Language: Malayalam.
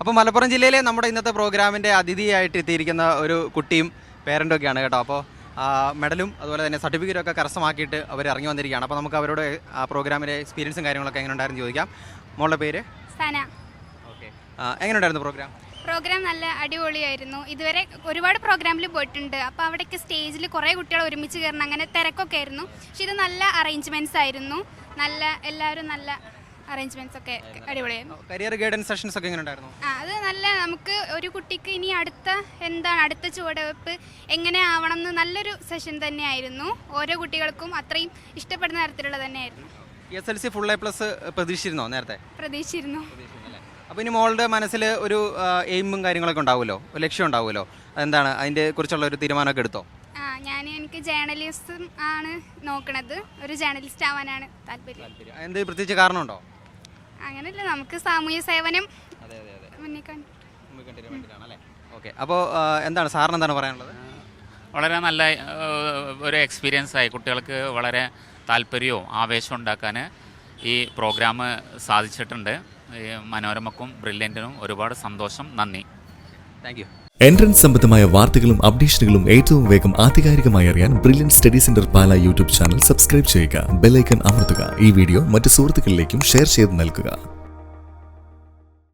അപ്പോൾ മലപ്പുറം ജില്ലയിലെ നമ്മുടെ ഇന്നത്തെ പ്രോഗ്രാമിൻ്റെ അതിഥിയായിട്ട് എത്തിയിരിക്കുന്ന ഒരു കുട്ടിയും പേരൻ്റും ഒക്കെയാണ് കേട്ടോ. അപ്പോൾ മെഡലും അതുപോലെ തന്നെ സർട്ടിഫിക്കറ്റും ഒക്കെ കരസ്ഥമാക്കിയിട്ട് അവർ ഇറങ്ങി വന്നിരിക്കുകയാണ്. അപ്പോൾ നമുക്ക് അവരോട് ആ പ്രോഗ്രാമിൻ്റെ എക്സ്പീരിയൻസും കാര്യങ്ങളൊക്കെ എങ്ങനെ ഉണ്ടായിരുന്നു ചോദിക്കാം. മോളുടെ പേര് സന. ഓക്കെ, എങ്ങനെ ഉണ്ടായിരുന്നു പ്രോഗ്രാം? പ്രോഗ്രാം നല്ല അടിപൊളിയായിരുന്നു. ഇതുവരെ ഒരുപാട് പ്രോഗ്രാമിൽ പോയിട്ടുണ്ട്. അപ്പോൾ അവിടെയൊക്കെ സ്റ്റേജിൽ കുറേ കുട്ടികൾ ഒരുമിച്ച് കയറണം, അങ്ങനെ തിരക്കൊക്കെ ആയിരുന്നു. പക്ഷെ ഇത് നല്ല അറേഞ്ച്മെൻറ്റ്സ് ആയിരുന്നു. എല്ലാവരും നല്ല അറേഞ്ച്മെൻറ്റ്സ് ഒക്കെ അടിപൊളിയായിരുന്നു. കരിയർ ഗൈഡൻസ് സെഷൻസ് ഒക്കെ എങ്ങനെ ഉണ്ടായിരുന്നു? അത് നല്ല, നമുക്ക് ഒരു കുട്ടിക്ക് ഇനി അടുത്ത ചുവടുവെപ്പ് എങ്ങനെ ആവണം എന്ന് നല്ലൊരു സെഷൻ തന്നെയായിരുന്നു. ഓരോ കുട്ടികൾക്കും അത്രയും ഇഷ്ടപ്പെടുന്ന തരത്തിലുള്ള തന്നെയായിരുന്നു. SLC ഫുൾ A+ പ്രതീക്ഷിച്ചിരുന്നോ നേരത്തെ? പ്രതീക്ഷിച്ചിരുന്നു. അപ്പോൾ ഇനി മോളുടെ മനസ്സിൽ ഒരു എയിമും കാര്യങ്ങളൊക്കെ ഉണ്ടാവുമല്ലോ, ഒരു ലക്ഷ്യം ഉണ്ടാവുമല്ലോ, എന്താണ് അതിൻ്റെ കുറിച്ചുള്ള ഒരു തീരുമാനമൊക്കെ എടുത്തോ? എനിക്ക് ജേർണലിസം ആണ് നോക്കണത്. ഒരു ജേർണലിസ്റ്റ് ആവാനാണ് താല്പര്യം. എന്ത് പ്രത്യേകിച്ച് കാരണമുണ്ടോ? അങ്ങനെയല്ല, നമുക്ക് സാമൂഹ്യ സേവനം ഓക്കെ. അപ്പോൾ എന്താണ് സാറിന് എന്താണ് പറയാനുള്ളത്? വളരെ നല്ല ഒരു എക്സ്പീരിയൻസ് ആയി. കുട്ടികൾക്ക് വളരെ താല്പര്യവും ആവേശവും ഉണ്ടാക്കാൻ ഈ പ്രോഗ്രാം സാധിച്ചിട്ടുണ്ട്. ഈ മനോരമക്കും ബ്രില്യൻറ്റിനും ഒരുപാട് സന്തോഷം. നന്ദി. Thank you. എൻട്രൻസ് സംബന്ധമായ വാർത്തകളും അപ്ഡേഷനുകളും ഏറ്റവും വേഗം ആധികാരികമായി അറിയാൻ ബ്രില്യൻ സ്റ്റഡി സെന്റർ പാല യൂട്യൂബ് ചാനൽ സബ്സ്ക്രൈബ് ചെയ്യുക. ബെൽ ഐക്കൺ അമർത്തുക. ഈ വീഡിയോ മറ്റ് സുഹൃത്തുക്കളിലേക്കും ഷെയർ ചെയ്ത് നൽകുക.